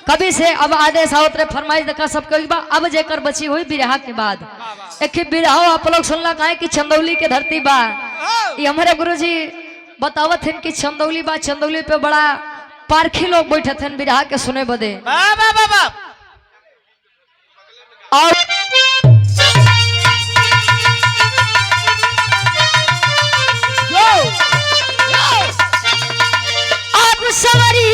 कभी से अब आदेश आवत रहे फरमाइश देखा सब कभी बा अब जेकर बची हुई बिरहा के बाद एक बिरहा आप लोग सुनला कहे कि चंदौली के धरती बा ये हमारे गुरुजी बतावत हैं कि चंदौली बा चंदौली पे बड़ा पारखी लोग बैठे थे बिरहा के सुने बदे और अब सवरी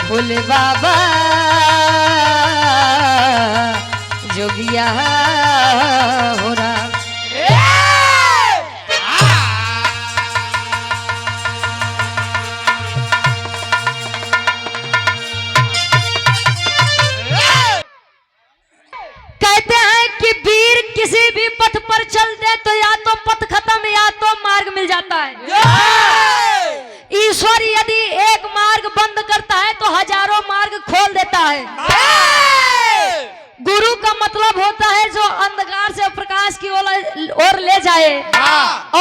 भोले बाबा जोगिया हो रहा कहते हैं कि वीर किसी भी पथ पर चल दे तो या तो पथ खत्म या तो मार्ग मिल जाता है। ईश्वर यदि एक मार्ग बंद करता है तो हजारों मार्ग खोल देता है। गुरु का मतलब होता है जो अंधकार से प्रकाश की ओर ले जाए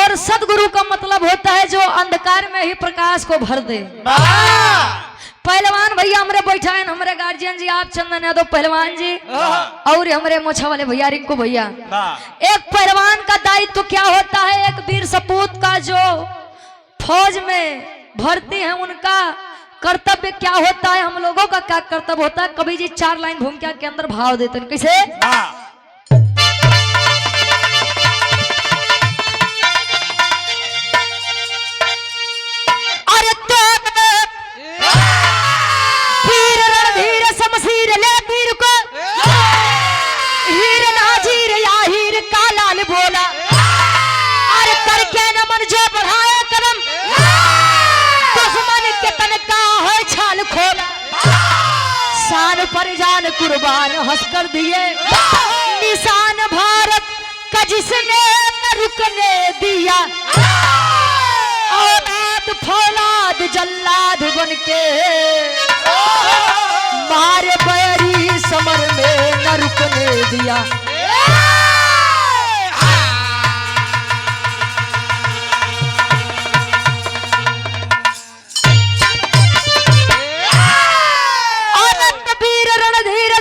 और सदगुरु का मतलब होता है जो अंधकार में ही प्रकाश को भर दे। पहलवान भैया हमारे बैठा है हमारे गार्जियन जी आप चंदन यादव पहलवान जी और हमारे मोछा वाले भैया रिंकू भैया। एक पहलवान का दायित्व क्या होता है एक वीर सपूत का जो फौज में भर्ती है उनका कर्तव्य क्या होता है हम लोगों का क्या कर्तव्य होता है। कवि जी 4 लाइन भूमिका के अंदर भाव देते हैं कैसे अरे तो वीर रणधीर शमशीर ले वीर को हीर नाजीर या हीर का लाल बोला अरे करके नमन जो बढ़ाए कदम दुश्मन के तन का है छाल खोला शान पर जान कुर्बान हंस कर दिए निशान भारत का जिसने न रुकने दिया औलाद फौलाद जल्लाद बन के मारे बैरी समर में न रुकने दिया।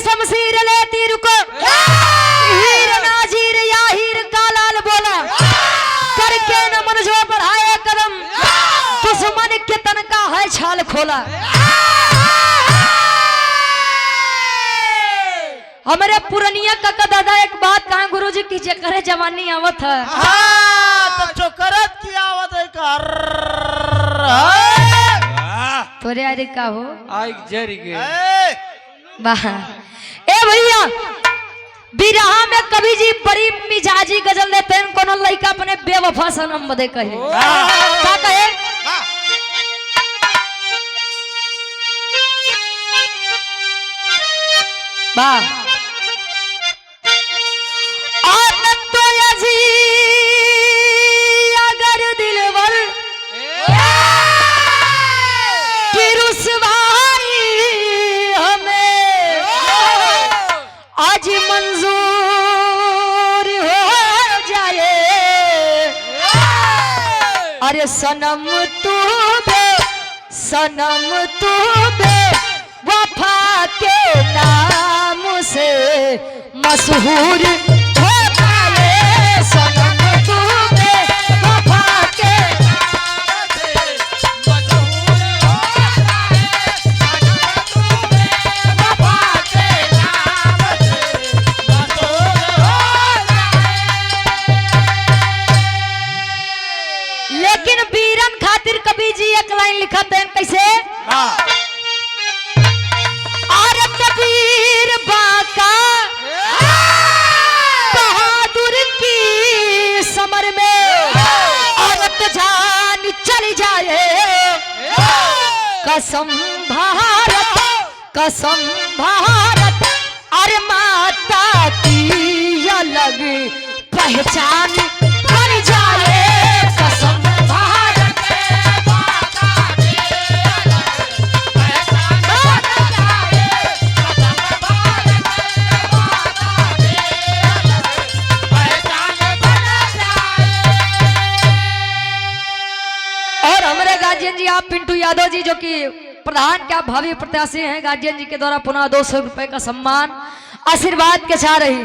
शमशीर ले तीर को हीर नाजीर या हीर का लाल बोला करके नमन जो बढ़ाए कदम दुश्मन के तन का है छाल खोला। हमारे पुरनिया का दादा एक बात कहा गुरुजी की जेकर जवानी आवत है तो चोकरत की आवत है तोरे अरे का हो आई जरी के वाह ए भैया बिरहा में कवि जी बड़ी मिजाजी गजल देते हैं कोनो लड़का अपने बेवफा सनम बदे कहे क्या कहे वाह अगर दिलवर की रुसवाई हमें आज मंजूर हो जाए अरे सनम तू बे वफा के नाम से मशहूर हो जाए सनम तू बे वफा के नाम से मशहूर हो जाए सनम तू बे वफा के नाम से मशहूर हो जाए। लेकिन वीरन खातिर कवि जी एक लाइन लिखते हैं कैसे वीर बाका बहादुर की समर में औरत जान चली जाए कसम भारत अरे माता की अलग पहचान बन जाए कसम हमारे गार्जियन जी आप पिंटू यादव जी जो कि प्रधान के आप भावी प्रत्याशी हैं, गार्जियन जी के द्वारा पुनः 200 रुपए का सम्मान आशीर्वाद के चाह रही।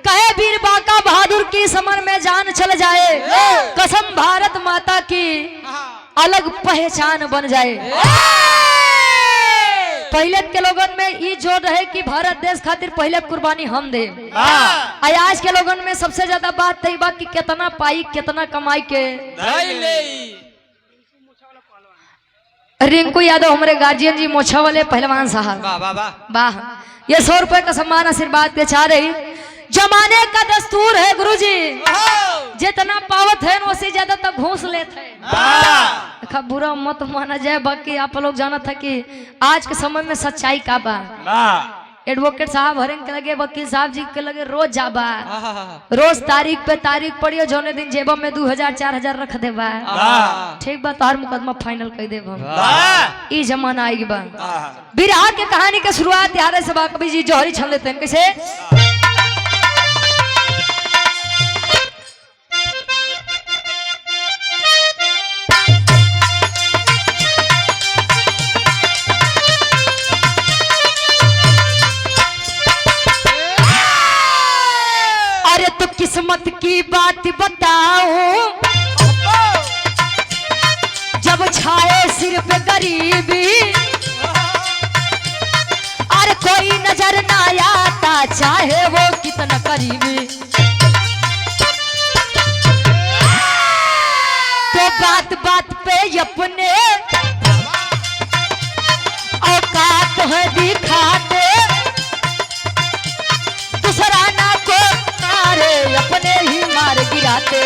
कहे वीर बांका बहादुर की समर में जान चल जाए, कसम भारत माता की अलग पहचान बन जाए। पहले के लोगन में ये जोर रहे कि भारत देश खातिर पहले कुर्बानी हम दे। आज के लोगन में सबसे ज्यादा बात तय बा कि कितना पाई कितना कमाई के। रिंकू यादव हमारे गार्जियन जी मोछा वाले पहलवान साहब वाह, ये 100 रुपए का सम्मान आशीर्वाद के चाह रही। जमाने का दस्तूर है गुरुजी, जितना पावत है उससे ज्यादा तक घूस लेते हैं। बुरा मत माना जाए, बाकी आप लोग जाना था कि आज के समय में सच्चाई का बा। एडवोकेट साहब हरेंग के लगे, वकील साहब जी के लगे रोज जाबा, रोज तारीख पे तारीख पढ़ियो, जौने दिन जेबा में 2000-4000 रख देबा। ठीक बा, तार मुकदमा फाइनल कर देबा। ई जमाना आएगी बा। बिरहा के कहानी के शुरुआत यार से बा, कभी जी जौहरी छन लेते हैं कैसे। किस्मत की बात बताऊं, जब छाए सिर पे गरीबी, और कोई नजर ना आता चाहे वो कितना करीबी। तो बात बात पे अपने औकात है दिखाते, दूसरा ना को अपने ही मार गिराते।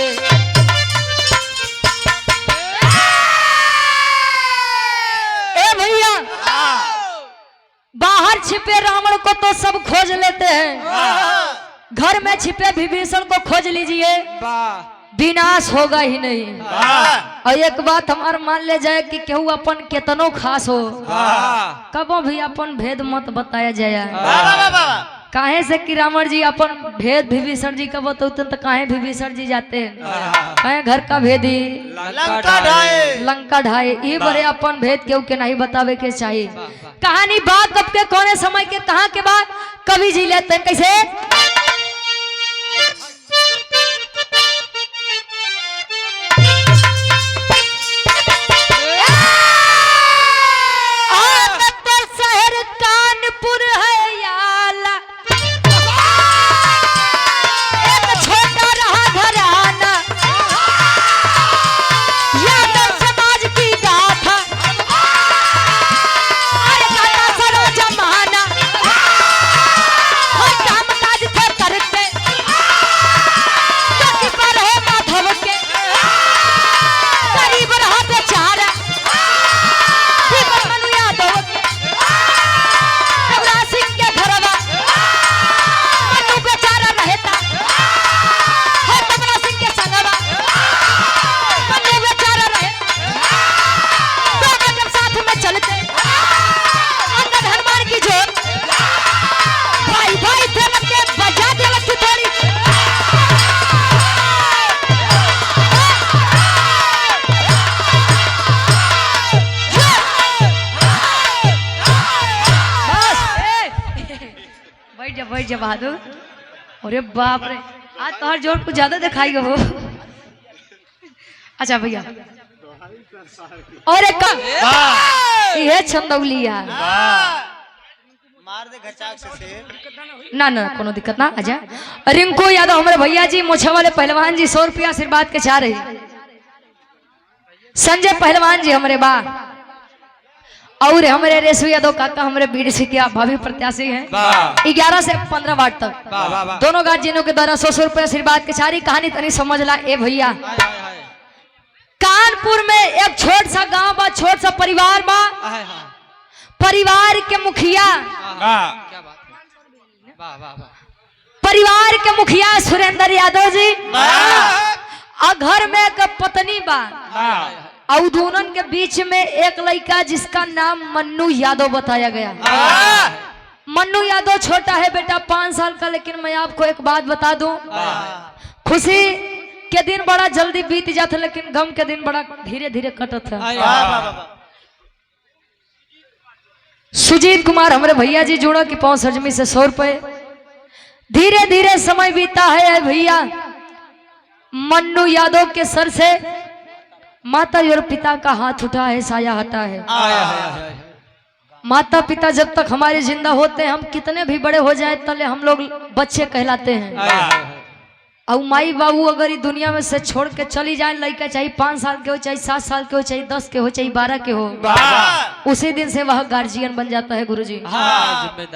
ए भैया, बाहर छिपे रावण को तो सब खोज लेते हैं, घर में छिपे विभीषण को खोज लीजिए, विनाश होगा ही नहीं। और एक बात हमार मान ले जाए कि केहू अपन केतनो खास हो, कबो भी अपन भेद मत बताया जाए। काहे से कि रावण जी अपन भेद विभीषण जी का बताते तो काहे विभीषण जी जाते हैं, काहे घर का भेदी लंका ढाए। ये बड़े अपन भेद केहू के नहीं बतावे के चाहिए। कहानी बात कब के कौने समय के कहा के बाद कवि जी लेते हैं कैसे। शहर कानपुर है याला, बहादुर। अरे बाप रे, आज तो हर जोर कुछ ज्यादा दिखाई हो। अच्छा भैया, और एक ये चंदौली यार मार दे घचाक से ना ना कोनो दिक्कत ना। आजा रिंकू यादव हमारे भैया जी मोछे वाले पहलवान जी 100 रुपया आशीर्वाद के चाह रही। संजय पहलवान जी हमारे बा, और हमारे रेशु यादव काका हमारे बीडीसी के भावी प्रत्याशी हैं 11 से 15 वार्ड तक। दोनों गार्जियनों के द्वारा 100 रुपये आशीर्वाद के सारी कहानी तनी समझ ला। ए भैया, कानपुर में एक छोट सा गांव बा, छोट सा परिवार बा। परिवार के मुखिया, परिवार के मुखिया सुरेंद्र यादव जी, और घर में एक पत्नी बा, और दोनों के बीच में एक लड़का जिसका नाम मन्नू यादव बताया गया। मन्नू यादव छोटा है बेटा 5 साल का, लेकिन मैं आपको एक बात बता दूं, खुशी के दिन बड़ा जल्दी बीत जाता, लेकिन गम के दिन बड़ा धीरे धीरे कटत है। सुजीत कुमार हमारे भैया जी जोड़ा की 5 हजमी से 100 रुपए। धीरे धीरे समय बीता है भैया। मन्नू यादव के सर से माता और पिता का हाथ उठा है, साया हटा है। माता पिता जब तक हमारे जिंदा होते हैं, हम कितने भी बड़े हो जाए तले हम लोग बच्चे कहलाते हैं। और माई बाबू अगर इस दुनिया में से छोड़ के चली जाए, लड़का चाहे 5 साल के हो, चाहे 7 साल के हो, चाहे 10 के हो, चाहे 12 के हो, उसी दिन से वह गार्जियन बन जाता है गुरुजी।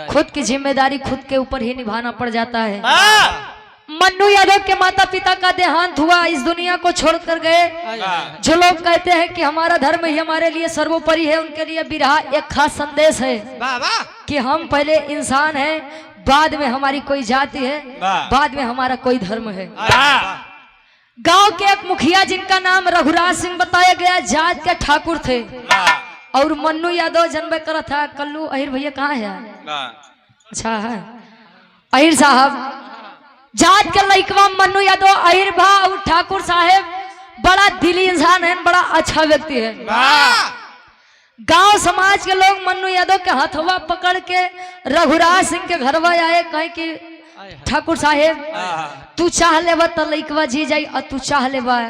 खुद की जिम्मेदारी खुद के ऊपर ही निभाना पड़ जाता है। मन्नू यादव के माता पिता का देहांत हुआ, इस दुनिया को छोड़कर गए। जो लोग कहते हैं कि हमारा धर्म ही हमारे लिए सर्वोपरि है, उनके लिए बिरहा एक खास संदेश है कि हम पहले इंसान हैं, बाद में हमारी कोई जाति है, बाद में हमारा कोई धर्म है। गांव के एक मुखिया जिनका नाम रघुराज सिंह बताया गया, जात के ठाकुर थे। और मन्नू यादव जन्म करा था। कल्लू अहिर भैया कहाँ है? अच्छा है अहिर साहब। जात के लइकवा मन्नू यादव अहिर भा और ठाकुर साहेब बड़ा दिली इंसान है, बड़ा अच्छा व्यक्ति है। गांव समाज के लोग मन्नू यादव के हथवा पकड़ के रघुराज सिंह के घर में आए, कहे कि ठाकुर साहेब तू चाह लेवा तो लइकवा जी जाई, और तू चाह लेवा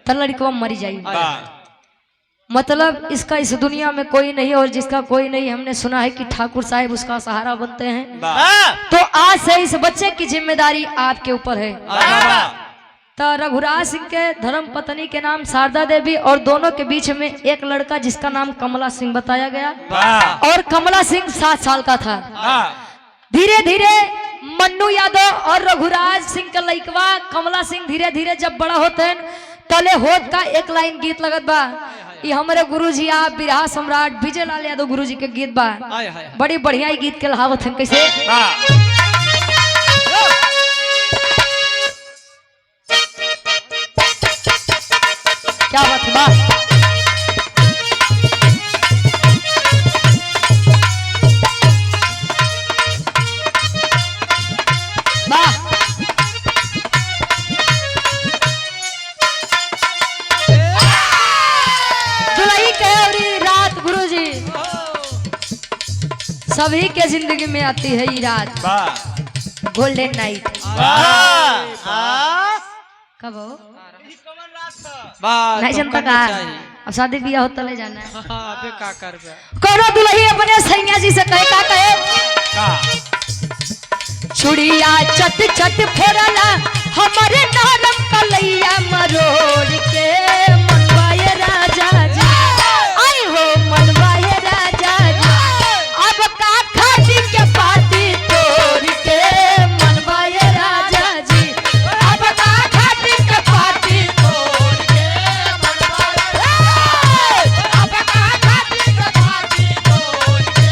तो लड़कवा मरी जाई। मतलब इसका इस दुनिया में कोई नहीं, और जिसका कोई नहीं हमने सुना है कि ठाकुर साहेब उसका सहारा बनते हैं। तो आज से इस बच्चे की जिम्मेदारी आपके ऊपर है। तो रघुराज सिंह के धर्म पत्नी के नाम शारदा देवी, और दोनों के बीच में एक लड़का जिसका नाम कमला सिंह बताया गया। और कमला सिंह 7 साल का था। धीरे धीरे मन्नू यादव और रघुराज सिंह का लइकवा कमला सिंह धीरे धीरे जब बड़ा होते हैं, तले होत का एक लाइन गीत लगत बा। ये हमारे गुरुजी आप बिरहा सम्राट विजय लाल यादव गुरुजी के गीत बा। बड़ी बढ़िया गीत के लहावत है। कैसे? क्या बात है? वाह दुल्ही के रात गुरुजी सभी के जिंदगी में आती है ये रात, गोल्डन नाइट। कब हो? नहीं जनता का अब शादी ब्याह होता ले जाना है। कोनो दुल्ही अपने सैया जी से कहे, का कहे? चुड़िया चट चट फोड़ला हमारे नरम कलैया मरोड़ के, मनवाए राजा जी, आई हो मनवाए राजा जी, अब का खाटी के पाती तोड़ के, मनवाए राजा जी, अब का खाटी के पाती तोड़ के, अब का खाटी के पाती तोड़ के,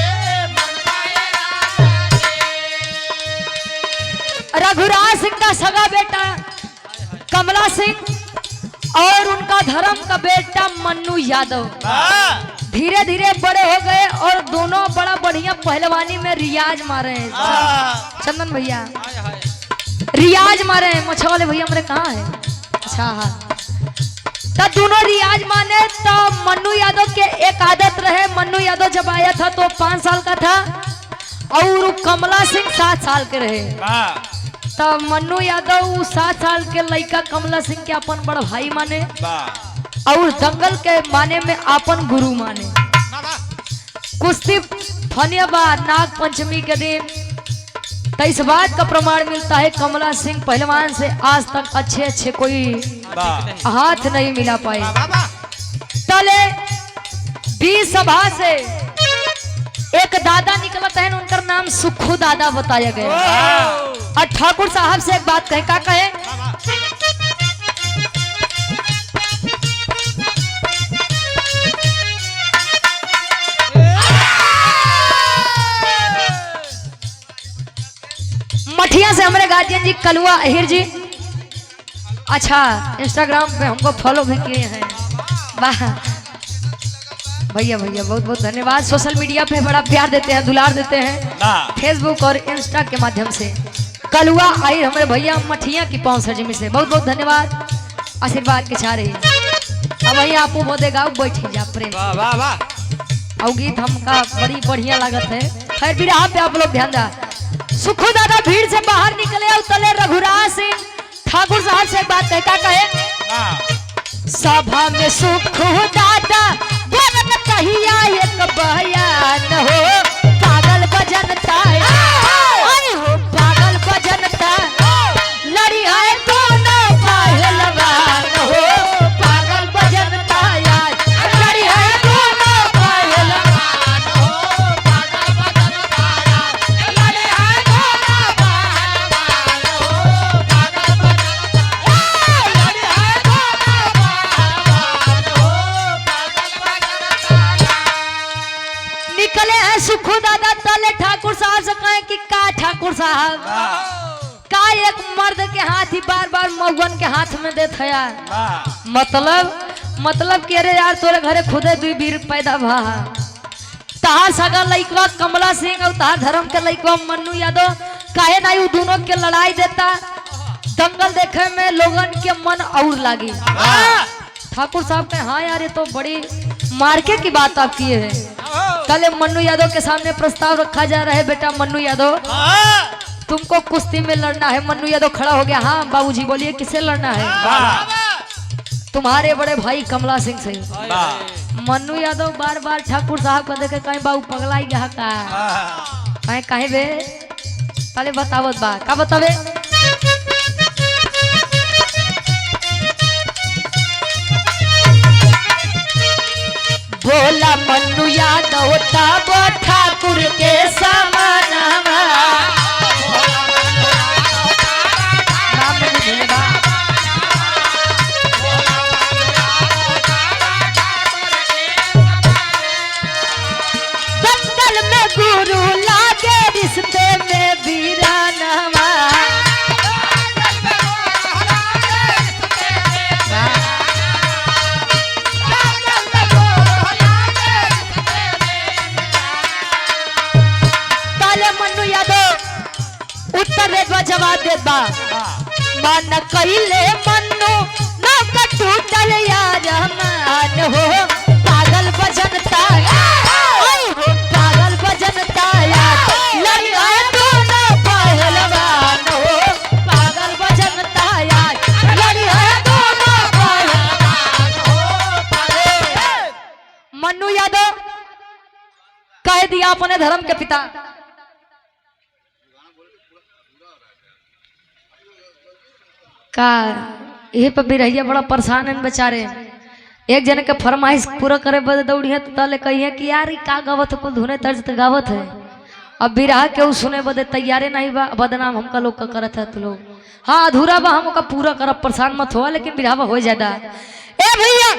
मनवाए राजा जी। रघुराज सिंह का सगा बेटा कमला सिंह और उनका धर्म का बेटा मन्नू यादव धीरे धीरे बड़े हो गए, और दोनों बड़ा बढ़िया पहलवानी में रियाज मारे हैं। चंदन भैया रियाज मारे हैं। मुझे वाले भैया मेरे कहाँ है? अच्छा हाँ। तो दोनों रियाज माने। तो मन्नू यादव के एक आदत रहे, मन्नू यादव जब आया था तो 5 साल का था, और कमला सिंह 7 साल के रहे। तो मन्नू यादव 7 साल के लड़का कमला सिंह के अपन बड़ा भाई माने, और दंगल के माने में अपन गुरु माने। कुश्ती फनियाबा नाग पंचमी के दिन। तो इस बात का प्रमाण मिलता है कमला सिंह पहलवान से आज तक अच्छे कोई हाथ नहीं मिला पाए। तले 20 सभा से एक दादा निकलत है, उनका नाम सुखू दादा बताया गया। और ठाकुर साहब से एक बात कहे, का कहे? मठिया से हमारे गार्जियन जी कलुआ अहिर जी, अच्छा इंस्टाग्राम पे हमको फॉलो भी किए हैं। वाह भैया बहुत बहुत धन्यवाद। सोशल मीडिया पे बड़ा प्यार देते हैं, दुलार देते हैं, फेसबुक और इंस्टा के माध्यम से। कलुआ आई हमारे भैया मठिया की 500 जिमी से बहुत बहुत धन्यवाद आशीर्वाद के छा रही। अब वही आपको बोदेगा बैठी जा प्रेम वाह वाह वाह। और गीत हमका बड़ी बढ़िया लागत है। खैर बिरहा पे आप लोग ध्यान दा। सुखो दादा भीड़ से बाहर निकले और तले रघुराज सिंह ठाकुर साहब से एक बात कहे सभा में सुखो दादा बोलत कहिया एक बयान हो पागल बजनता हो पागल बजनता लड़ी है दोनों पहलवान हो पागल बजनता लड़ी है दोनों पहलवान हो पागल बजनता लड़ी है दोनों पहलवान हो पागल बजनता लड़ी है दोनों पहलवान हो पागल बजनता। निकले हैं सुखो दादा तले ठाकुर साहब से कहे कि का ठाकुर साहब का एक मर्द के हाथ ही बार बार मौगन के हाथ में देता यार मतलब कि अरे यार तोरे घरे खुदे दुई वीर पैदा भा तहार सगा लइकवा कमला सिंह और तहार धर्म के लइकवा मन्नू यादव काहे ना उ दोनों के लड़ाई देता दंगल देखे में लोगन के मन और लागी। ठाकुर साहब कहे हाँ यार ये तो बड़ी मार्के की बात आप किए हैं। कल मन्नू यादव के सामने प्रस्ताव रखा जा रहा है बेटा मन्नू यादव तुमको कुश्ती में लड़ना है। मन्नू यादव खड़ा हो गया हाँ बाबूजी बोलिए किससे लड़ना है? तुम्हारे बड़े भाई कमला सिंह से। मन्नू यादव बार बार ठाकुर साहब को देखे कहीं बाबू पगलाई गया का कहीं बे पहले बतावत बा का बतावे बोला मन्नू यादव तब ठाकुर के समानवा दंगल में गुरु लागे रिश्ते में वीरानवा उत्तर देत बा जवाब देत बा मन कइले मन्नू ना टूटल यार मान हो पागल बजनता ओए हो पागल बजनता यार लड़िया दोनों पहलवान हो पागल बजनता यार लड़िया दोनों पहलवान हो। मन्नू यादव कह दिया अपने धर्म के पिता का ये पर बिरहिया बड़ा परेशान है बेचारे। एक जने के फरमाइश पूरा करे बदे दौड़ी है तो तले कहिए कि यार का गावत कुल धुने तर्ज तो गावत है। अब बिरहा के उ सुने बदे तैयारे नहीं बा बदनाम हमका लोग का करत है तो लोग हाँ अधूरा बा हमका पूरा करब परेशान मत हो लेकिन बिरहा हो ज्यादा। ए भैया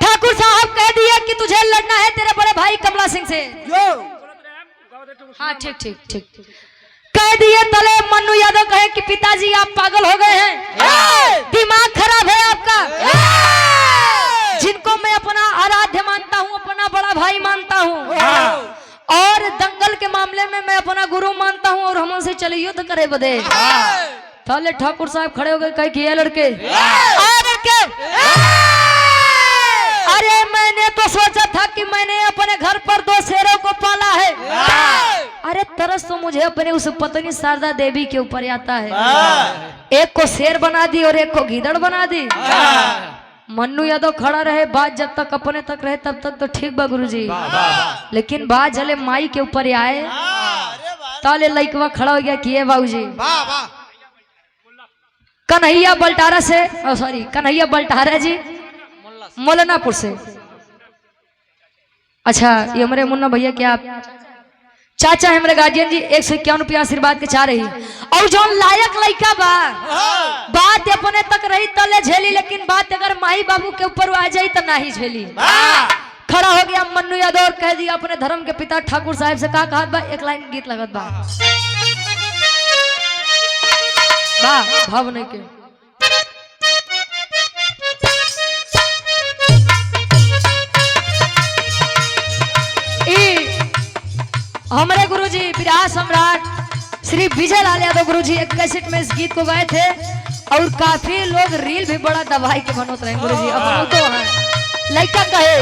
ठाकुर साहब कह दिया कि तुझे लड़ना है तेरे बड़े भाई कमला सिंह से। हाँ ठीक ठीक ठीक कह दिए तले मन्नू यादव कहे कि पिताजी आप पागल हो गए हैं दिमाग खराब है आपका। जिनको मैं अपना आराध्य मानता हूँ अपना बड़ा भाई मानता हूँ और दंगल के मामले में मैं अपना गुरु मानता हूँ और हम उनसे चले युद्ध करे बदे तले ठाकुर साहब खड़े हो गए कहे कि ये लड़के अरे मैंने तो सोचा था कि मैंने अपने घर पर 2 शेरों को पाला है। अरे तरस तो मुझे अपने उस पत्नी शारदा देवी के ऊपर आता है। एक को शेर बना दी और एक को गीदड़ बना दी। मन्नू यादव खड़ा रहे बात जब तक अपने तक रहे तब तक तो ठीक बा गुरुजी लेकिन बात जले माई के ऊपर आए ताले लइकवा खड़ा हो गया कि बाबूजी कन्हैया बल्टारा से सॉरी कन्हैया बल्टारा जी मौलानापुर से। अच्छा ये हमारे मुन्ना भैया क्या आप चाचा है हमारे गार्जियन जी 151 रुपया आशीर्वाद के चाह रही और जो लायक लड़का बा बात अपने तक रही तले झेली लेकिन बात अगर माई बाबू के ऊपर आ जाई तो नहीं झेली। खड़ा हो गया मन्नू यादव और कह दिया अपने धर्म के पिता ठाकुर साहब से का कहा बा एक लाइन गीत लगत बा भाव नहीं के हमारे गुरुजी बिरहा सम्राट श्री विजय लाल यादव गुरु जी एक कैसेट में इस गीत को गाए थे और काफी लोग रील भी बड़ा दबाई के बनोत रहे गुरु जी। अब तो है लड़का कहे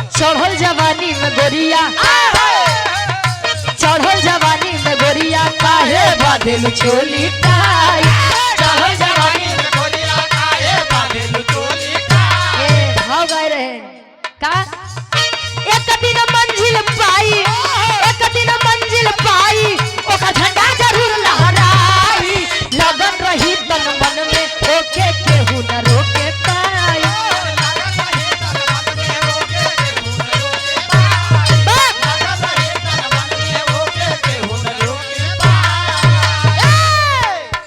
चढ़ल जवानी में गोरिया, चढ़ल जवानी में गोरिया काहे बांधेलु चोली टाई, चढ़ल जवानी में गोरिया काहे बांधेलु चोली टाई। भाव गाए रहे का एक दिन मंजिल पाई, एक दिन मंजिल पाई ओका झंडा जरूर लहराई, लगन रही तन मन में ओके केहू न रोके पाई।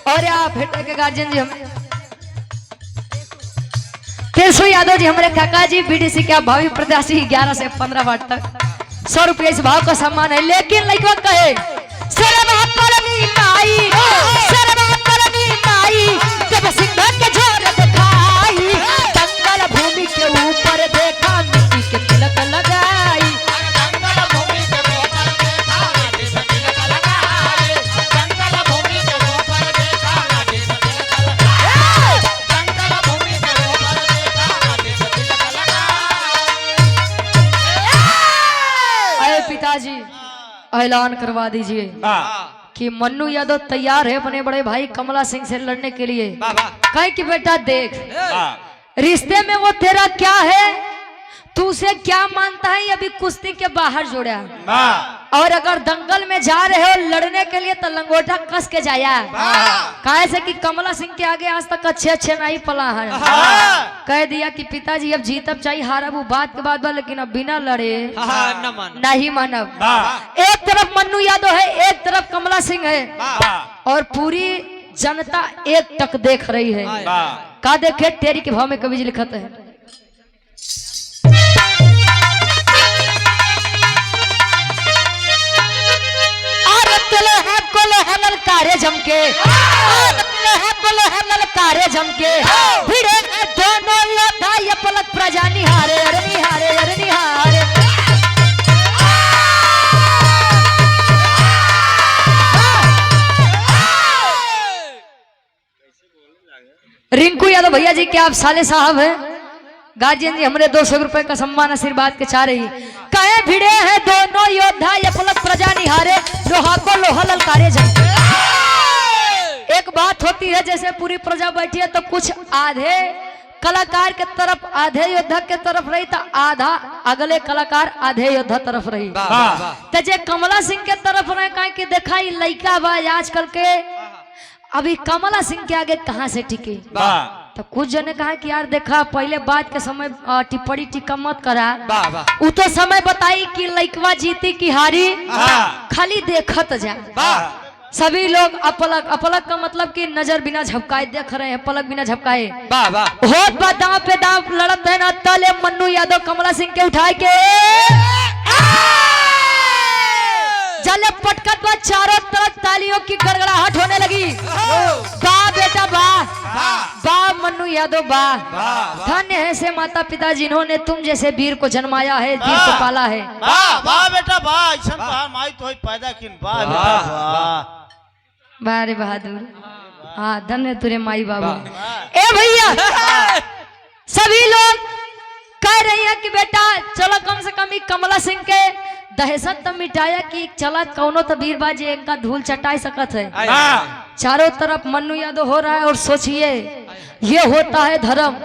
और आप भेटे के गार्जियन जी हमें तेरसो यादव जी हमारे काका जी बीडीसी के भावी प्रत्याशी 11 से 15 वार्ड तक 100 रुपये इस भाव का सम्मान है। लेकिन लड़का कहे सरवा करनी माई, सरवा करनी माई जब सिंह के जोर दिखाई, जंगल भूमि के ऊपर देखा मिट्टी के तिलक लगाई, जंगल भूमि के ऊपर देखा मिट्टी के तिलक लगाई, जंगल भूमि के ऊपर देखा मिट्टी के तिलक लगाई, जंगल भूमि के ऊपर देखा मिट्टी के तिलक लगाई। अरे पिताजी ऐलान करवा दीजिए कि मन्नू यादव तैयार है अपने बड़े भाई कमला सिंह से लड़ने के लिए। कहे कि बेटा देख रिश्ते में वो तेरा क्या है, तू उसे क्या मानता है, अभी कुश्ती के बाहर जोड़ा, और अगर दंगल में जा रहे हो लड़ने के लिए तो लंगोटा कस के जाया। कहे से कि कमला सिंह के आगे आज तक अच्छे नहीं पला है। कह दिया कि पिताजी अब जीतब चाहिए हारब वो बात के बाद लेकिन अब बिना लड़े नहीं मानब। एक तरफ मन्नू यादव है, एक तरफ कमला सिंह है, और पूरी जनता एक टक देख रही है। का देखे तेरी के भाव में कवि लिखत है ललकारे जमके, ललकारे जमके भिड़े दोनों योद्धा ये पलक प्रजा निहारे, अरे निहारे, अरे निहारे। रिंकू यादव भैया जी क्या आप साले साहब हैं? गार्जियन जी हमरे 200 रुपए का सम्मान आशीर्वाद के चाह रही। कहे भिड़े हैं दोनों योद्धा ये पलक प्रजा निहारे, लोहा को लोहा ललकारे जमके। एक बात होती है जैसे पूरी प्रजा बैठी है तो कुछ आधे कलाकार के तरफ आधे योद्धा के तरफ रही तो आधा अगले कलाकार आधे योद्धा तरफ रही। तो जे कमला सिंह के तरफ रहे कहे कि देखा लड़का बा आजकल के अभी कमला सिंह के आगे कहाँ से टिके। तो कुछ जने कहा कि यार देखा पहले बात के समय टिप्पणी टिक्का मत करा, वो तो समय बताई कि लड़कवा जीती की हारी खाली देखत जा। सभी लोग अपलक, अपलक का मतलब कि नजर बिना झपकाए देख रहे हैं, पलक बिना झपकाए। होत बा दांव पे दांव लड़त है ना, तले मन्नू यादव कमला सिंह के उठाए के जले पटकट बा, चारों तरफ तालियों की गड़गड़ाहट होने लगी। वाह बेटा वाह, वाह मन्नू यादव वाह, धन्य है से माता पिता जिन्होंने तुम जैसे वीर को जन्माया है, वीर को पाला है। वाह बेटा वाह, ऐसा तो माई तो पैदा किन। वाह बेटा वाह, वाह रे बहादुर, हाँ धन्य तुरे माई बाबू। ए भैया सभी लोग कह रही है कि बेटा चलो कम से कम कमला सिंह के दहशत तो मिटाया कि चला कौनो तो वीरबाजी इनका धूल चटाई सकत है। चारों तरफ मन्नू यादव हो रहा है और सोचिए ये होता है धर्म।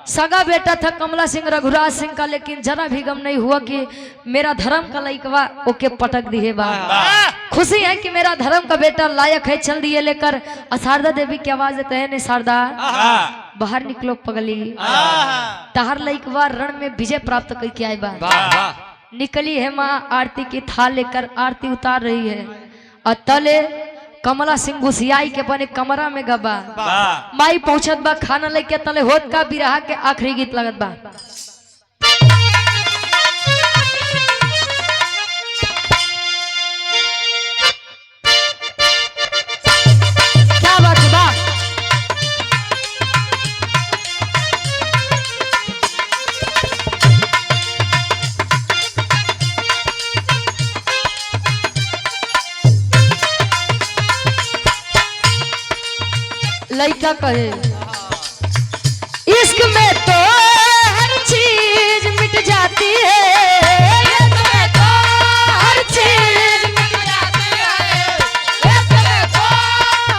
सगा बेटा था कमला सिंह रघुराज सिंह का, लेकिन जरा भी गम नहीं हुआ कि मेरा धर्म का लइकवा ओके पटक दिए बा। खुशी है कि मेरा धर्म का बेटा लायक है, चल दिए लेकर। शारदा देवी की आवाज देते हैं शारदा बाहर निकलो पगली, तहार लइकवा रण में विजय प्राप्त करके आए बा। निकली है माँ आरती की थाल लेकर, आरती उतार रही है और तले कमला सिंह घुसियाई के बने कमरा में गबा। माई पहुंचत बा खाना लेके, तले होत का बिरहा के आखिरी गीत लगत बा। क्या बात है बा? लड़का कहे इश्क में तो हर चीज मिट जाती है, इश्क में तो हर चीज मिट जाती है, इश्क में तो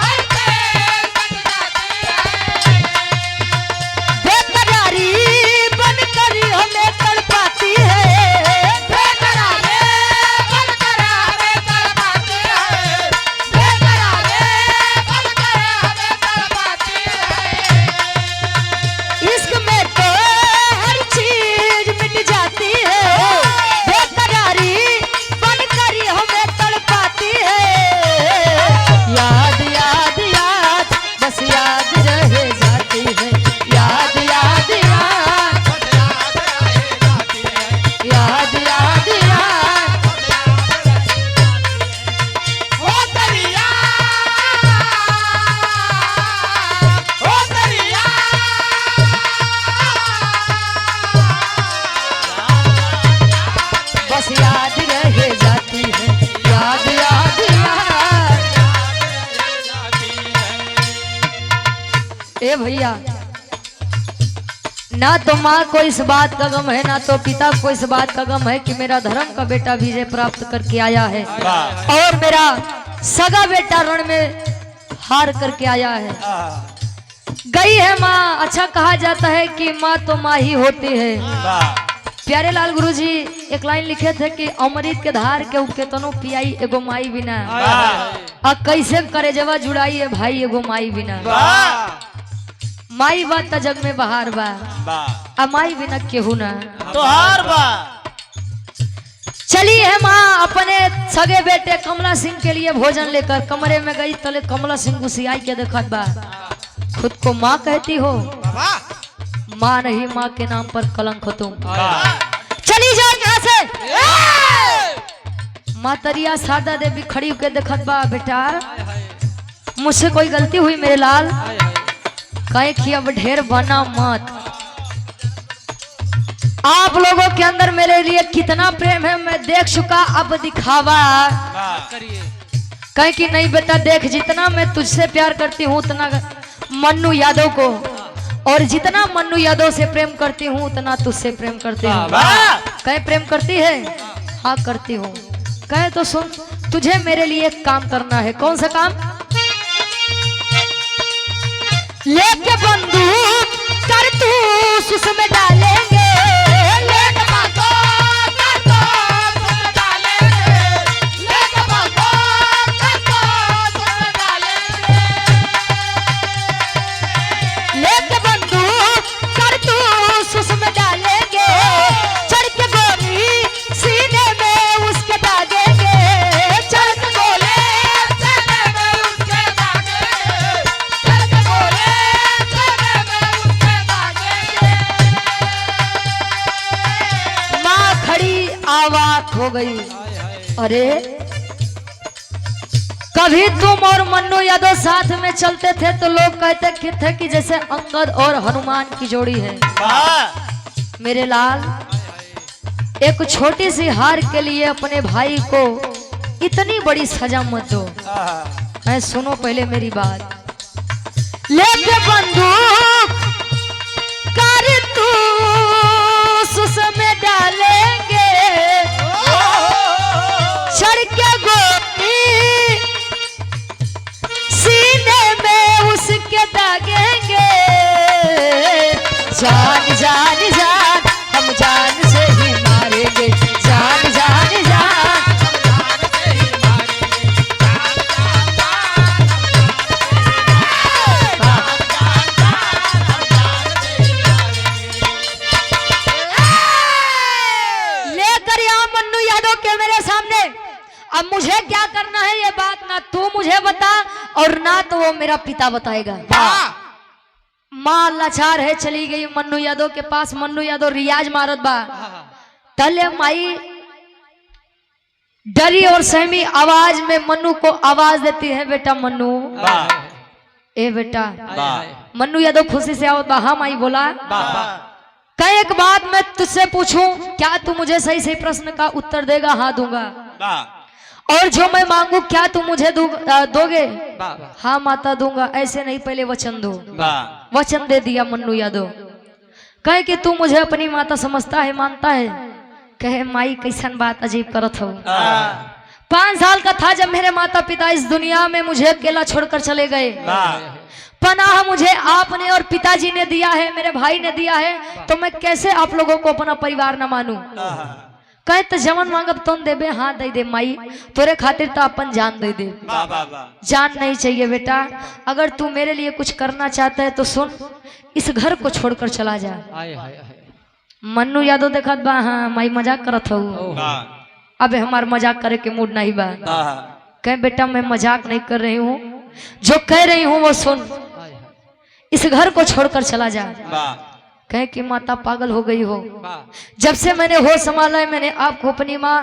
हर चीज मिट जाती है। बेकरारी बनकर हमें तड़पाती है, बेकरारी बनकर हमें तड़पाती है, बेकरारी बनकर हमें तड़पाती है। इश्क में तो हर चीज मिट जाती है, बेकरारी बनकर हमें तड़पाती है। याद याद याद बस याद रह जाती है, याद याद याद याद याद याद ओ तेरी याद, ओ तेरी बस याद रह जाती है, याद याद याद। ए भैया, ना तो माँ को इस बात का गम है, ना तो पिता को इस बात का गम है कि मेरा धर्म का बेटा विजय प्राप्त करके आया है और मेरा सगा बेटा रण में हार करके आया है। गई है माँ, अच्छा कहा जाता है कि माँ तो माँ ही होती है। प्यारे लाल गुरुजी एक लाइन लिखे थे कि अमृत के धार के केतनो पियाई एगो माई बिना, आ कैसे करे जवा जुड़ाई है भाई एगो माई बिना। माई बात त जग में बहार बा, आ माई बिना केहू ना तोहार बा। चली है माँ अपने सगे बेटे कमला सिंह के लिए भोजन लेकर कमरे में गई, तले कमला सिंह घुसियाई के देखत बा। खुद को माँ कहती हो, माँ नहीं, माँ के नाम पर कलंक हो तुम, चली जाओ यहाँ से। मातरिया शारदा देवी खड़ी होकर देखत बा, बेटा मुझसे कोई गलती हुई मेरे लाल, कहे कि अब ढेर बना मत। आप लोगों के अंदर मेरे लिए कितना प्रेम है मैं देख चुका, अब दिखावा कहे कि नहीं बेटा देख, जितना मैं तुझसे प्यार करती हूँ उतना मन्नू यादव को, और जितना मन्नू यादव से प्रेम करती हूँ उतना तुझसे प्रेम करती हूँ। कहे प्रेम करती है? हाँ करती हूँ। कहे तो सुन, तुझे मेरे लिए एक काम करना है। कौन सा काम? लेके बंदूक कर तू उसमें डालेंगे, लेके बंदूक कर तू उसमें डालेंगे, लेके बंदूक कर तू उसमें डालेंगे, लेके बंदूक कर तू उसमें डालेंगे, चढ़ के गोली सीने में उसके दागेंगे, चढ़ के गोली सीने में उसके दागेंगे, चढ़ के गोली सीने में उसके दागेंगे। माँ खड़ी आवाज हो गई, अरे कभी तुम और मन्नू यादव साथ में चलते थे तो लोग कहते थे कि जैसे अंगद और हनुमान की जोड़ी है। मेरे लाल, एक छोटी सी हार के लिए अपने भाई को इतनी बड़ी सजा मत दो। मैं सुनो पहले मेरी बात। लेके बंदूक कर तू उसमें डालेंगे, चढ़ के गोली सीने में उसके दागेंगे, जान जान जान हम जान से ही मारेंगे, जान जान जान लेकर यहाँ मन्नू यादव के मेरे सामने। अब मुझे क्या करना है ये बात ना तू मुझे बता और ना तो वो मेरा पिता बताएगा। माँ लाचार है, चली गई मन्नू यादव के पास। मन्नू यादव रियाज मारत बा, तले माई डरी और सहमी आवाज में मन्नू को आवाज देती है, बेटा मन्नू, ए बेटा। मन्नू यादव खुशी से आवत बा, हाँ माई बोला। कई एक बात मैं तुझसे पूछूं, क्या तू मुझे सही सही प्रश्न का उत्तर देगा? हाँ दूंगा। और जो मैं मांगू क्या तुम मुझे दोगे? वाह वाह हाँ माता दूंगा। ऐसे नहीं, पहले वचन दो। वाह वचन दे दिया मन्नू यादव। कहे कि तू मुझे अपनी माता समझता है, मानता है? कहे माई कैसन बात अजीब करत हो। 5 साल का था जब मेरे माता पिता इस दुनिया में मुझे अकेला छोड़कर चले गए। पनाह मुझे आपने और पिताजी ने दिया है, मेरे भाई ने दिया है, तो मैं कैसे आप लोगों को अपना परिवार न मानूं? कहे तो जवन मांगब तुम देबे। हाँ दे दे माई, तोरे खातिर तो अपन जान दे दे। जान नहीं चाहिए बेटा, अगर तू मेरे लिए कुछ करना चाहता है तो सुन, इस घर को छोड़कर चला जा। मन्नू यादव देखत बा, हाँ माई मजाक करत हो। अबे हमार मजाक करे के मूड नहीं बा। कहे बेटा मैं मजाक नहीं कर रही हूँ, जो कह रही हूँ वो सुन, इस घर को छोड़कर चला जा। कहे कि माता पागल हो गई हो। जब से मैंने होश संभाला है, मैंने आपको अपनी माँ,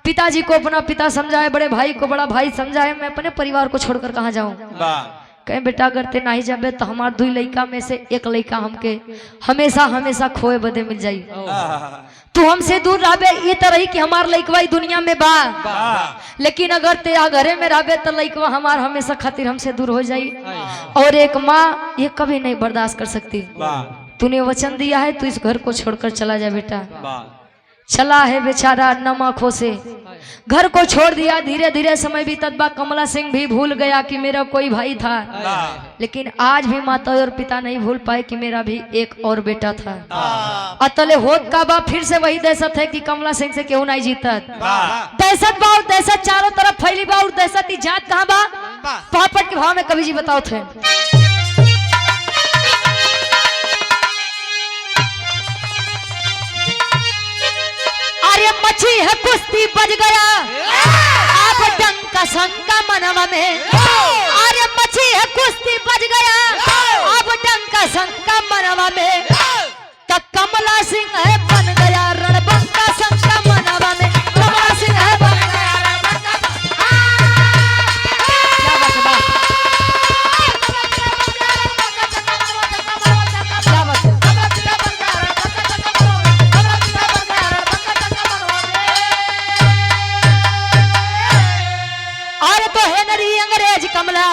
पिताजी को अपना पिता समझा है, बड़े भाई को बड़ा भाई समझा है, मैं अपने परिवार को छोड़कर कहाँ जाऊं? कहे बेटा अगर ते नहीं जाबे तो हमार 2 लड़का में से एक लड़का हमके हमेशा हमेशा खोए बदे मिल जाई। तू हमसे दूर रहबे ये तो रही कि हमार लड़कवा दुनिया में बा, लेकिन अगर तेरा घरे में रहबे तो लड़कवा हमार हमेशा खातिर हमसे दूर हो जाई। और एक माँ ये कभी नहीं बर्दाश्त कर सकती। तूने वचन दिया है, तू इस घर को छोड़कर चला जा बेटा। चला है बेचारा नम आंखों से, घर को छोड़ दिया। धीरे धीरे समय बीतत बा, कमला सिंह भी भूल गया कि मेरा कोई भाई था, लेकिन आज भी माता और पिता नहीं भूल पाए कि मेरा भी एक और बेटा था। अतले होत का बा, फिर से वही दहशत है कि कमला सिंह से क्यों नहीं जीतत। दहशत बा और दहशत चारों तरफ फैली बा, और दहशत की जात कहाँ बा? पापड़ के भाव में कवि जी बताओ थे। अरे मछी है कुश्ती बज गया अब डंका शंका मनवा में। अरे मछी है कुश्ती बज गया अब डंका शंका मनवा में। तब कमला सिंह है बन गया रणबंका शंका मनवा में। कमला सिंह है बन गया रणबंका। क्या बात है, क्या बात है। कमला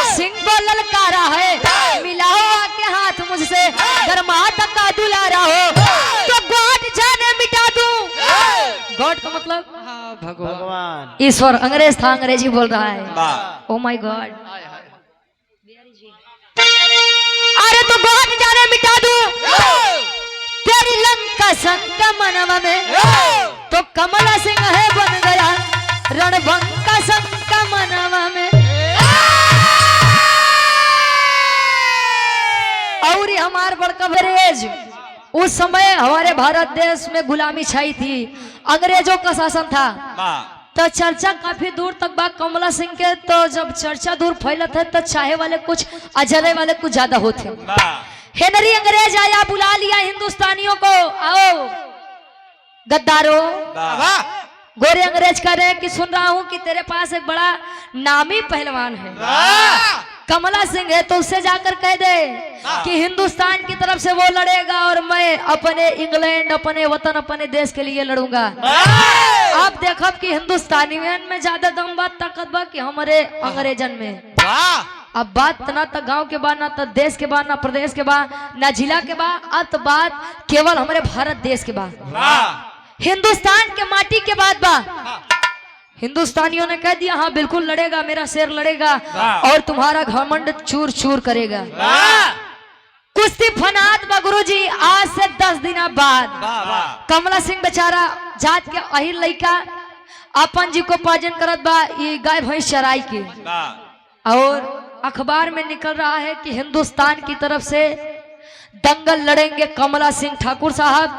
सिंह को ललकारा है, मिलाओ आके हाथ मुझसे, धर्माता का दुलारा हो तो गॉड जाने मिटा दूं। गॉड का मतलब भगवान, ईश्वर। अंग्रेज था, अंग्रेजी बोल रहा है। Oh my God. अरे तो गॉड जाने मिटा दूं तेरी लंका शंका मनवा में। तो कमला सिंह है बन गया रणभंका शंका मनवा में। और हमार बड़का अंग्रेज, उस समय हमारे भारत देश में गुलामी छाई थी, अंग्रेजों का शासन था। तो चर्चा काफी दूर तक बा कमला सिंह के। तो जब चर्चा दूर फैलत है तो चाहे वाले कुछ अजरे वाले कुछ ज्यादा होते। हेनरी अंग्रेज आया, बुला लिया हिंदुस्तानियों को, आओ गद्दारों। गोरे अंग्रेज कह रहे हैं कि सुन रहा हूं कि तेरे पास एक बड़ा नामी पहलवान है, कमला सिंह है, तो उससे जाकर कह दे कि हिंदुस्तान की तरफ से वो लड़ेगा और मैं अपने इंग्लैंड, अपने वतन, अपने देश के लिए लड़ूंगा। आप देखो कि हिंदुस्तानियन में ज्यादा दम बात ताकत बा कि हमारे अंग्रेजन में। अब बात ना तो गांव के बाद, ना तो देश के बाद, ना प्रदेश के बाद, ना जिला के बाद, अब तो बात केवल हमारे भारत देश के बाद, हिंदुस्तान के माटी के बाद बा। हिंदुस्तानियों ने कह दिया हाँ बिल्कुल लड़ेगा, मेरा शेर लड़ेगा और तुम्हारा घमंड चूर चूर करेगा। कुश्ती फनात बा गुरुजी। आज से 10 दिन बाद कमला सिंह बेचारा जात के अहिर लड़का अपन जी को पाजन करत बा, ये गाय भैंस चराई के, और अखबार में निकल रहा है कि हिंदुस्तान की तरफ से दंगल लड़ेंगे कमला सिंह ठाकुर साहब,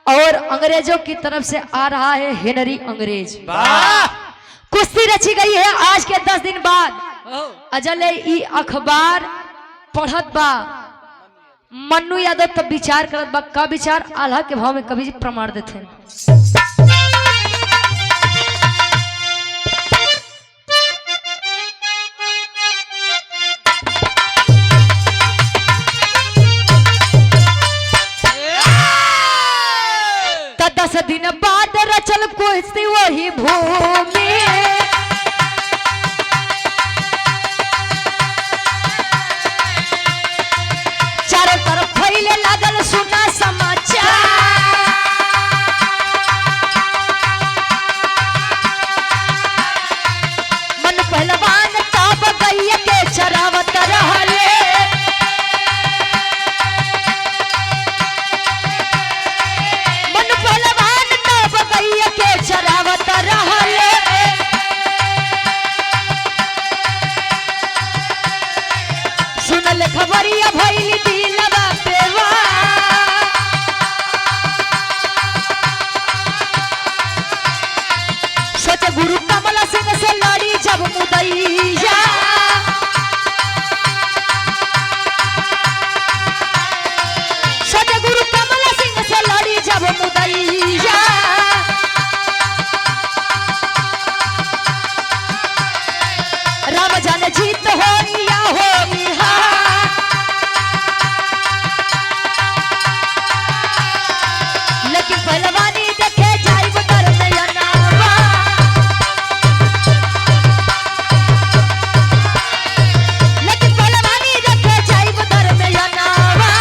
और अंग्रेजों की तरफ से आ रहा है हेनरी अंग्रेज। कुश्ती रची गई है आज के 10 दिन बाद। अजले ई अखबार पढ़त बा मन्नू यादव, तब विचार करत बा। का विचार? आल्हा के भाव में कभी प्रमाण देते हैं। 10 दिन बाद रचल कुश्ती वही भूमि। चारों तरफ फैले लागल सुना समाचार। मन पहलवान तब गैया के चरावत रहले। सुनल खबरिया भइली दिलवा पे वार। सोचे गुरु कमला सिंह से लड़ी जब मुदैया। सोचे गुरु कमला सिंह से लड़ी जब मुदैया। राम जाने जीत हो या हो हार। लेकिन पहलवानी देखे जाइब कर नयनावा। लेकिन पहलवानी देखे जाइब कर नयनावा।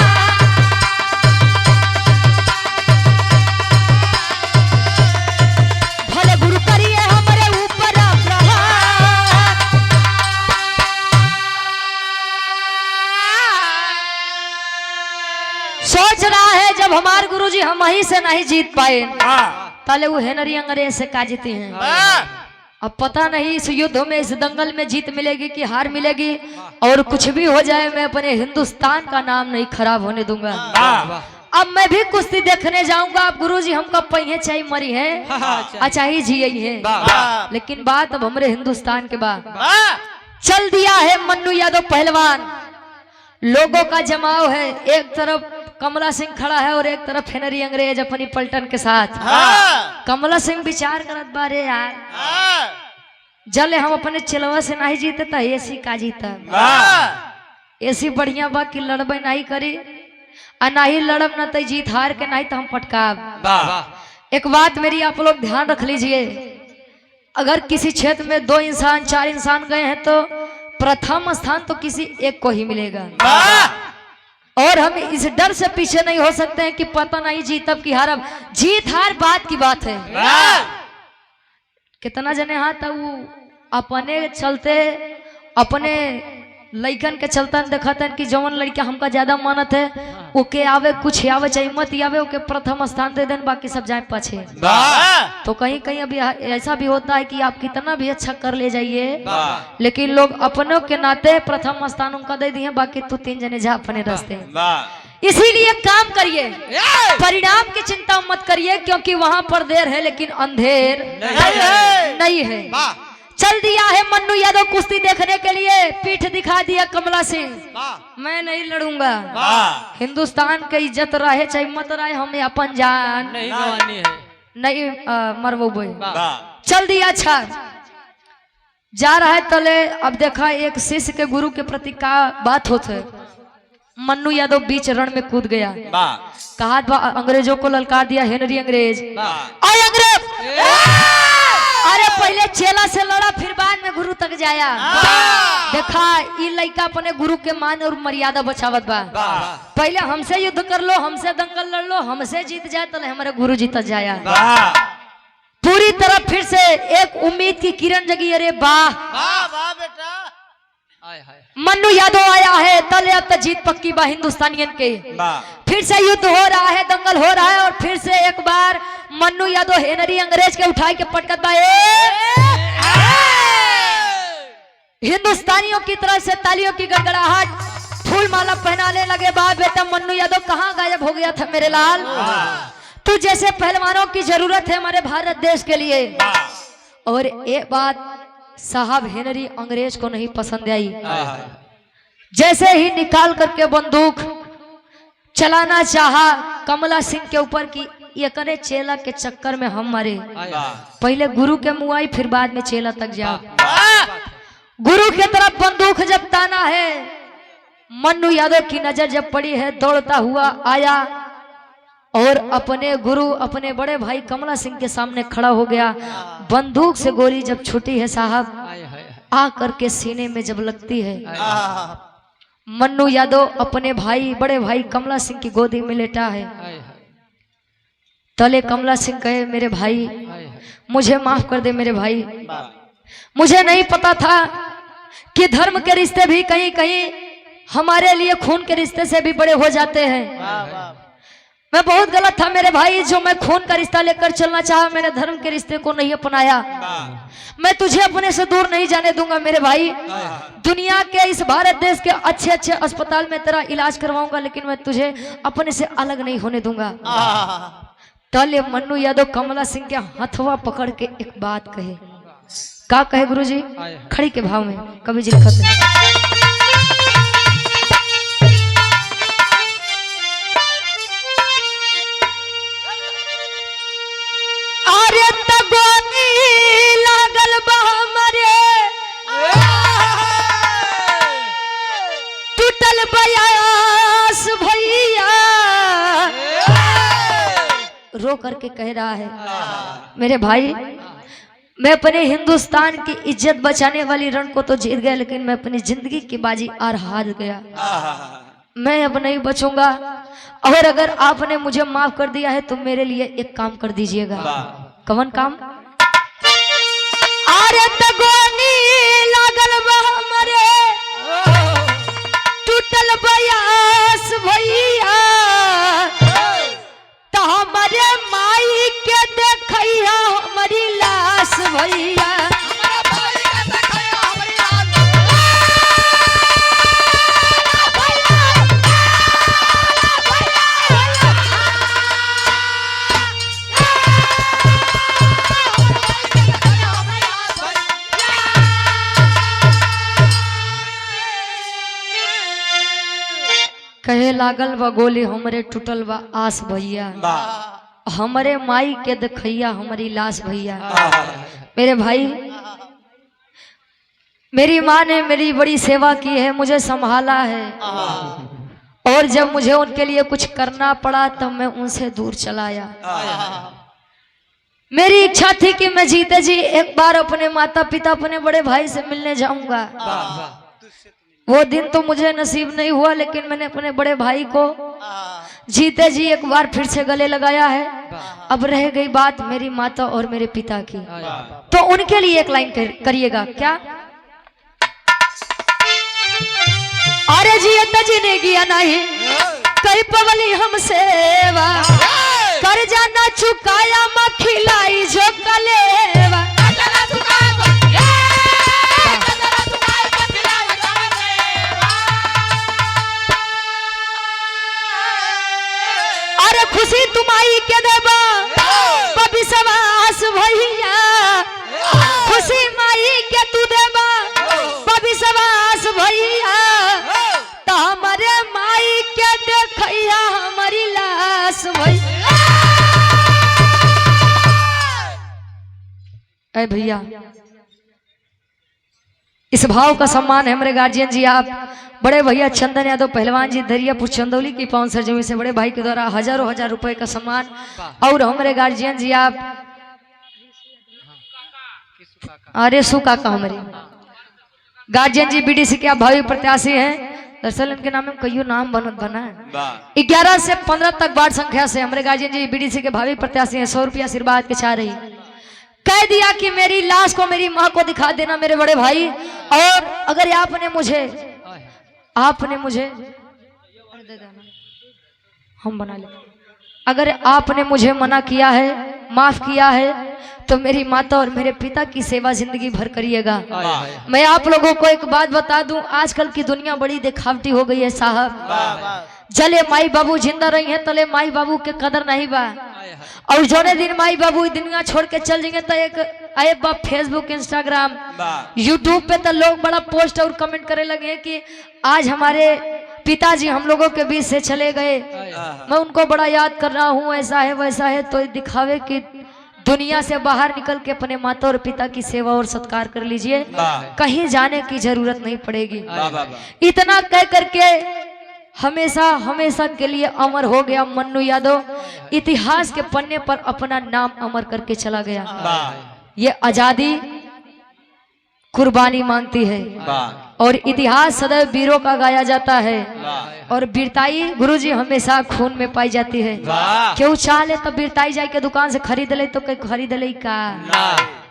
भले गुरु करिए हमरे ऊपर प्रहार। सोच रहा है जब हमारे गुरुजी हम ही से नहीं जीत पाए ताले वो हेनरी अंग्रेज से का जीते हैं। अब पता नहीं इस युद्ध में इस दंगल में जीत मिलेगी कि हार मिलेगी। और कुछ भी हो जाए मैं अपने हिंदुस्तान का नाम नहीं खराब होने दूंगा। अब मैं भी कुश्ती देखने जाऊंगा। अब गुरुजी हमका पहिए चाहिए मरी है अच्छा ही जी है। लेकिन बात अब हमारे हिंदुस्तान के बाद चल दिया है मन्नू यादव पहलवान। लोगों का जमाव है। एक तरफ कमला सिंह खड़ा है और एक तरफ हेनरी अंग्रेज अपनी पलटन के साथ। कमला सिंह विचार करत बारे यार जले हम अपने चिलवा से नहीं जीते तो ऐसी का जीता। ऐसी बढ़िया बा कि लड़बे नहीं करी आ नहीं लड़ब ना तो जीत हार के नहीं तो हम पटकाब। एक बात मेरी आप लोग ध्यान रख लीजिए। अगर किसी क्षेत्र में 2 इंसान 4 इंसान गए हैं तो प्रथम स्थान तो किसी एक को ही मिलेगा। और हम इस डर से पीछे नहीं हो सकते हैं कि पता नहीं जीतब कि हारब। जीत हार बात की बात है। कितना जने हाँ तो वो अपने चलते अपने लइकन के चलतन देखते हैं कि जवन लड़का हमका ज्यादा मानत है ओके आवे कुछ आवे चाहे मत आवे ओके प्रथम स्थान दे देन बाकी सब जाए पाछे। तो कहीं कहीं अभी ऐसा भी होता है कि आप कितना भी अच्छा कर ले जाइए लेकिन लोग अपनों के नाते प्रथम स्थान उनका दे दिए बाकी तू 3 जने जा अपने रास्ते। इसीलिए काम करिए परिणाम की चिंता मत करिए क्योंकि वहां पर देर है लेकिन अंधेर नहीं है। चल दिया है मन्नू यादव कुश्ती देखने के लिए। पीठ दिखा दिया कमला सिंह। मैं नहीं लड़ूंगा। हिंदुस्तान की इज्जत रहे चाहे मत रहे हमें अपन जान नहीं गंवानी है। नहीं मरवो बोई चल दिया। अच्छा जा रहा है तले। अब देखा एक शिष्य के गुरु के प्रति का बात होते। मन्नू यादव बीच रण में कूद गया। कहा अंग्रेजों को ललकार दिया हेनरी अंग्रेज। अरे पहले चेला से लड़ा फिर बाद में गुरु तक जाया। देखा ये लड़का अपने गुरु के मान और मर्यादा बचावत बा। पहले हमसे युद्ध कर लो हमसे दंगल लड़ लो हमसे जीत जाए तो हमारे गुरु जीत जाया। पूरी तरह फिर से एक उम्मीद की किरण जगी। अरे वाह वाह बेटा मन्नू यादव आया है तले अब तक जीत पक्की बा हिंदुस्तानियन के। फिर से युद्ध हो रहा है दंगल हो रहा है और फिर से एक बार मन्नू यादव हेनरी अंग्रेज के उठाई के पटकत बा। हिंदुस्तानियों की तरफ से तालियों की गड़गड़ाहट फूल माला पहनाने लगे। बा बेटा मन्नू यादव कहाँ गायब हो गया था मेरे लाल। तू जैसे पहलवानों की जरूरत है हमारे भारत देश के लिए। और एक बात साहब हेनरी अंग्रेज को नहीं पसंद आई। जैसे ही निकाल करके बंदूक चलाना चाहा कमला सिंह के ऊपर की ये करे चेला के चक्कर में हम मरे। पहले गुरु के मुआई फिर बाद में चेला तक जाओ। गुरु की तरफ बंदूक जब ताना है मन्नू यादव की नजर जब पड़ी है दौड़ता हुआ आया और अपने गुरु अपने बड़े भाई कमला सिंह के सामने खड़ा हो गया। बंदूक से गोली जब छूटी है साहब, आ करके सीने में जब लगती है, मन्नू यादव अपने भाई बड़े भाई कमला सिंह की गोदी में लेटा है। तले कमला सिंह कहे, मेरे भाई मुझे माफ कर दे मेरे भाई, मुझे नहीं पता था कि धर्म के रिश्ते भी कहीं कहीं हमारे लिए खून के रिश्ते से भी बड़े हो जाते हैं। मैं बहुत गलत था मेरे भाई, जो मैं खून का रिश्ता लेकर चलना चाहा, मैंने धर्म के रिश्ते को नहीं अपनाया। मैं तुझे अपने से दूर नहीं जाने दूंगा मेरे भाई। दुनिया के इस भारत देश के अच्छे अच्छे अस्पताल में तेरा इलाज करवाऊंगा, लेकिन मैं तुझे अपने से अलग नहीं होने दूंगा। तले मन्नू यादव कमला सिंह के हथवा पकड़ के एक बात कहे। का कहे गुरुजी? खड़ी के भाव में कवि जी लिखते हैं, अरे तगोनी लागल बा हमरे, टूटल बयास भैया। रो करके कह रहा है, मेरे भाई मैं अपने हिंदुस्तान की इज्जत बचाने वाली रण को तो जीत गया, लेकिन मैं अपनी जिंदगी की बाजी हार गया। मैं अब नहीं बचूंगा, और अगर आपने मुझे माफ कर दिया है तो मेरे लिए एक काम कर दीजिएगा। कौन काम? अरे तगोनी लागल बा हमरे, टूटल बयास भैया। तो हमारे माई के देखैया हमारी लाश भैया। कहे लागल बा गोली हमरे टूटल बा आस भैया। हमरे माई के देखैया हमारी लाश भैया। मेरे भाई, मेरी माँ ने मेरी बड़ी सेवा की है, मुझे संभाला है, और जब मुझे उनके लिए कुछ करना पड़ा तब मैं उनसे दूर चला आया। मेरी इच्छा थी कि मैं जीते जी एक बार अपने माता पिता अपने बड़े भाई से मिलने जाऊंगा। वो दिन तो मुझे नसीब नहीं हुआ, लेकिन मैंने अपने बड़े भाई को जीते जी एक बार फिर से गले लगाया है। अब रह गई बात मेरी माता और मेरे पिता की, तो उनके लिए एक लाइन करिएगा। क्या? अरे जीने गया नहीं कई पवली हम सेवा, कर जाना चुकाया मैं खिलाई जो कलेवा। खुशी तुम्हारी के देवा कभी सवास भैया, खुशी माई के तू देवा कभी सवास भैया। तो हमारे माई के देखैया हमारी लाश भैया। ऐ भैया, इस भाव का सम्मान है हमारे गार्जियन जी, आप बड़े भैया चंदन यादव पहलवान जी दरियापुर चंदौली की पावन सरजमी से बड़े भाई के द्वारा हजारों हजार रुपए का सम्मान। और हमारे गार्जियन जी आप अरे सुका का हमारे गार्जियन जी बीडीसी के आप भावी प्रत्याशी हैं। दरअसल इनके नाम में कई नाम बना है। 11 से 15 तक वार्ड संख्या से हमारे गार्जियन जी बीडीसी के भावी प्रत्याशी हैं। 100 रुपया आशीर्वाद के चाह रही। कह दिया कि मेरी लाश को मेरी माँ को दिखा देना मेरे बड़े भाई, और अगर आपने मुझे हम बना ले, अगर आपने मुझे मना किया है, माफ किया है, तो मेरी माता और मेरे पिता की सेवा जिंदगी भर करिएगा। मैं आप लोगों को एक बात बता दूं, आजकल की दुनिया बड़ी दिखावटी हो गई है साहब। जले माई बाबू जिंदा रही है, तले माई बाबू के कदर नहीं बा। और जोने दिन माई बाबू दुनिया छोड़ के चल जाएंगे तो एक बार फेसबुक इंस्टाग्राम यूट्यूब पे तो लोग बड़ा पोस्ट और कमेंट करे लगे कि आज हमारे पिताजी हम लोगों के बीच से चले गए, मैं उनको बड़ा याद कर रहा हूँ, ऐसा है वैसा है। तो दिखावे कि दुनिया से बाहर निकल के अपने माता और पिता की सेवा और सत्कार कर लीजिए, कहीं जाने की जरूरत नहीं पड़ेगी। इतना कह करके हमेशा हमेशा के लिए अमर हो गया मन्नू यादव। इतिहास के पन्ने पर अपना नाम अमर करके चला गया। ये आजादी कुर्बानी मांगती है और इतिहास सदैव वीरों का गाया जाता है और वीरताई गुरुजी हमेशा खून में पाई जाती है। क्यों चाह ले तब वीरताई जाके दुकान से खरीद ले तो कहीं खरीद ले का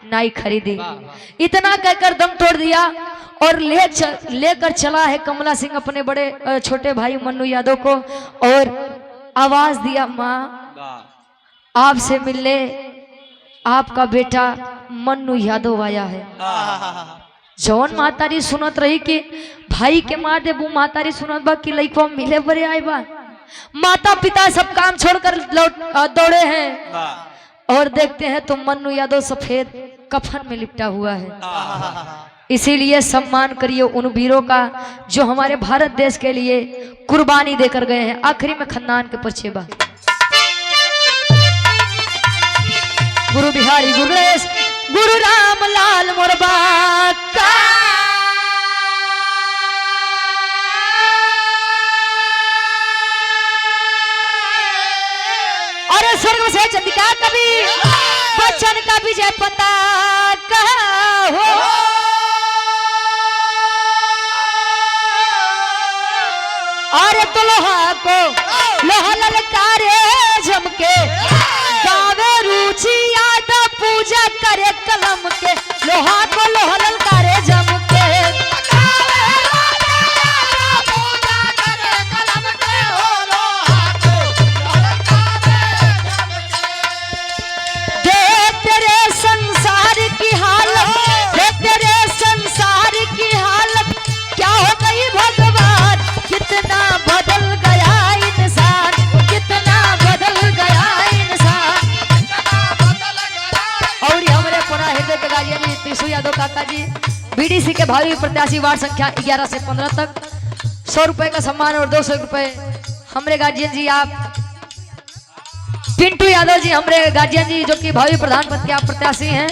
नहीं खरीदी। इतना कहकर दम तोड़ दिया और लेकर चला है कमला सिंह अपने बड़े छोटे भाई मन्नू यादव को और आवाज दिया, माँ आपसे मिलने आपका बेटा मन्नू यादव आया है। जौन मातारी सुनत रही कि भाई के मार दे, वो मातारी सुनत बा कि लइकवा मिले बरे आए बा। माता पिता सब काम छोड़कर दौड़े हैं और देखते हैं तो मन्नू यादव सफेद कफन में लिपटा हुआ है। इसीलिए सम्मान करिए उन वीरों का जो हमारे भारत देश के लिए कुर्बानी देकर गए हैं। आखिरी में खन्नान के परिचय बा। गुरु बिहारी गुरु गणेश गुरु राम लाल मोरबा का और स्वर्ग से चंदिका कवि बच्चन का विजय पता कहा हो। अरे तो लोहा को लोहा ललकारे झमके गावे रुचि याद पूजा करे कलम के। लोहा को लोहा ललकारे झमके देख तेरे संसार की हालत, देख तेरे संसार की हालत क्या हो गई भगवान। कितना बदल गया इंसान, कितना बदल गया इंसान। और ये हमारे पुनः हृदय के गार्जियन जी त्रिशु यादव काका जी बीडीसी के भावी प्रत्याशी वार्ड संख्या 11 से 15 तक 100 रुपए का सम्मान और 200 रुपए। हमारे गार्जियन जी आप पिंटू यादव जी हमारे गार्जियन जी जो कि भावी प्रधान पद के आप प्रत्याशी हैं।